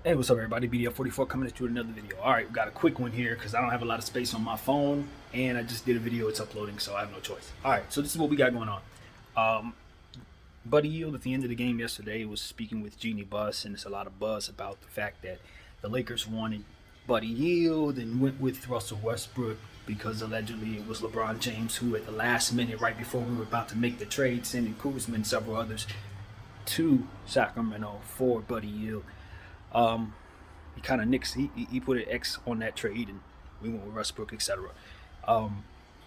Hey, what's up, everybody? BDF44 coming at you with another video. All right, we got a quick one here because I don't have a lot of space on my phone, and I just did a video. It's uploading, so I have no choice. All right, so this is what we got going on. Um, Buddy Hield at the end of the game yesterday was speaking with Jeanie, and there's a lot of buzz about the fact that the Lakers wanted Buddy Hield and went with Russell Westbrook because allegedly it was LeBron James who, at the last minute, right before we were about to make the trade, sending Kuzma and several others to Sacramento for Buddy Hield. Um, he kind of nixed. He put an X on that trade, and we went with Westbrook, etc. Um,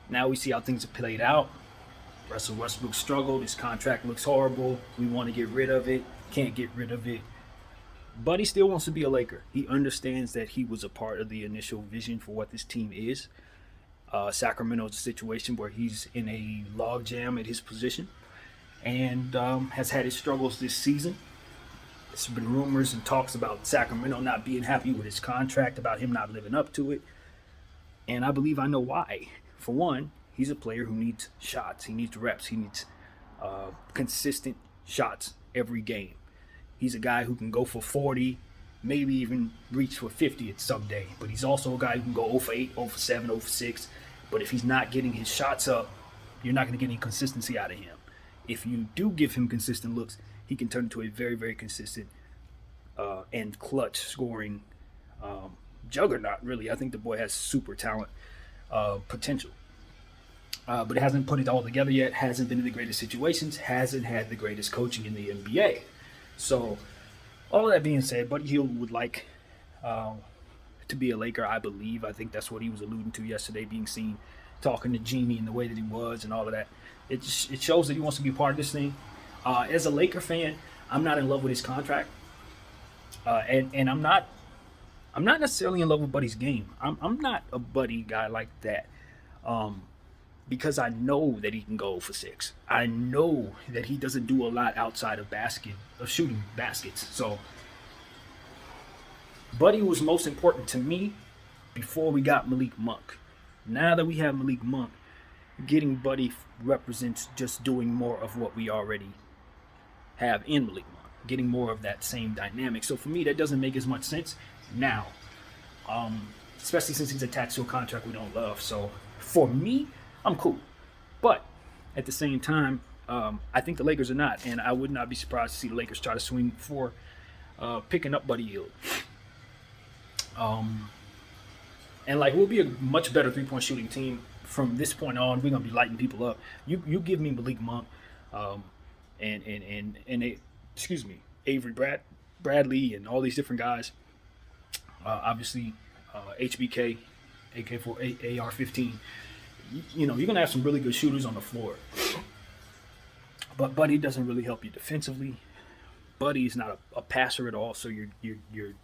Now we see how things have played out. Russell Westbrook struggled. His contract looks horrible. We want to get rid of it. Can't get rid of it. But he still wants to be a Laker. He understands that he was a part of the initial vision for what this team is. Sacramento's a situation where he's in a logjam at his position and has had his struggles this season. There's been rumors and talks about Sacramento not being happy with his contract, about him not living up to it. And I believe I know why. For one, he's a player who needs shots. He needs reps. He needs consistent shots every game. He's a guy who can go for 40, maybe even reach for 50 at some day. But he's also a guy who can go 0 for 8, 0 for 7, 0 for 6. But if he's not getting his shots up, you're not going to get any consistency out of him. If you do give him consistent looks, he can turn into a very, very consistent and clutch scoring juggernaut, really. I think the boy has super talent potential. But it hasn't put it all together yet, hasn't been in the greatest situations, hasn't had the greatest coaching in the NBA. So, all of that being said, Buddy Hield would like uh, to be a Laker, I believe. I think that's what he was alluding to yesterday, being seen talking to Jeanie and the way that he was and all of that. It shows that he wants to be part of this thing. As a Laker fan, I'm not in love with his contract, and I'm not necessarily in love with Buddy's game. I'm not a Buddy guy like that, um, because I know that he can go for 6. I know that he doesn't do a lot outside of shooting baskets. So Buddy was most important to me before we got Malik Monk. Now that we have Malik Monk, getting Buddy represents just doing more of what we already have in Malik Monk, getting more of that same dynamic. So for me, that doesn't make as much sense now, especially since he's attached to a contract we don't love. So for me, I'm cool. But at the same time, I think the Lakers are not, and I would not be surprised to see the Lakers try to swing for picking up Buddy Hield. Um, and like we'll be a much better 3-point shooting team from this point on. We're gonna be lighting people up. You give me Malik Monk, um, and excuse me, Bradley, and all these different guys. Obviously, HBK, AK4, AR-15. You know, you're gonna have some really good shooters on the floor, but Buddy doesn't really help you defensively. Buddy is not a passer at all, so your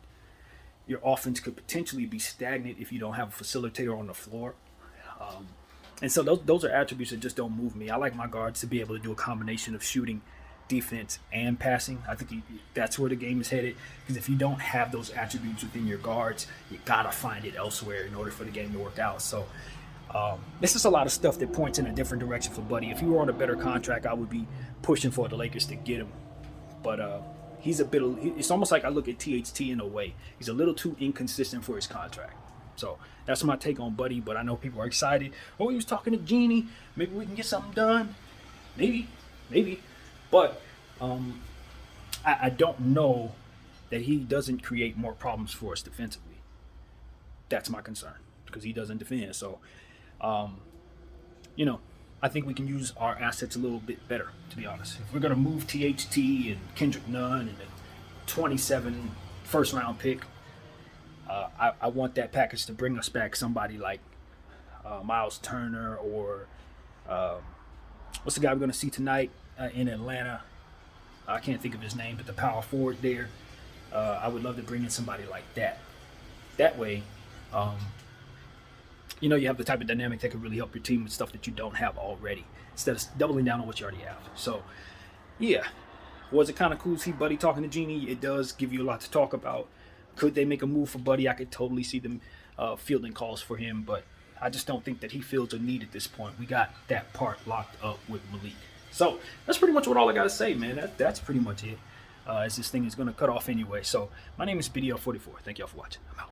offense could potentially be stagnant if you don't have a facilitator on the floor. Um, and so those are attributes that just don't move me. I like my guards to be able to do a combination of shooting, defense, and passing. I think that's where the game is headed. Because if you don't have those attributes within your guards, you gotta find it elsewhere in order for the game to work out. So this is a lot of stuff that points in a different direction for Buddy. If he were on a better contract, I would be pushing for the Lakers to get him. But he's a bit. It's almost like I look at THT in a way. He's a little too inconsistent for his contract. So that's my take on Buddy. But I know people are excited. Oh, he was talking to Jeanie. Maybe we can get something done. Maybe. But I don't know that he doesn't create more problems for us defensively. That's my concern because he doesn't defend. So, um, you know, I think we can use our assets a little bit better, to be honest. If we're going to move THT and Kendrick Nunn and a 27 first round pick, I want that package to bring us back somebody like Miles Turner or um, what's the guy we're going to see tonight in Atlanta? I can't think of his name, but the power forward there. I would love to bring in somebody like that. That way, um, you have the type of dynamic that could really help your team with stuff that you don't have already, instead of doubling down on what you already have. So, yeah, was it kind of cool to see Buddy talking to Jeanie? It does give you a lot to talk about. Could they make a move for Buddy? I could totally see them fielding calls for him, but I just don't think that he feels a need at this point. We got that part locked up with Malik. So that's pretty much what all I got to say, man. That's pretty much it. as this thing is going to cut off anyway. So my name is BDL44. Thank y'all for watching. I'm out.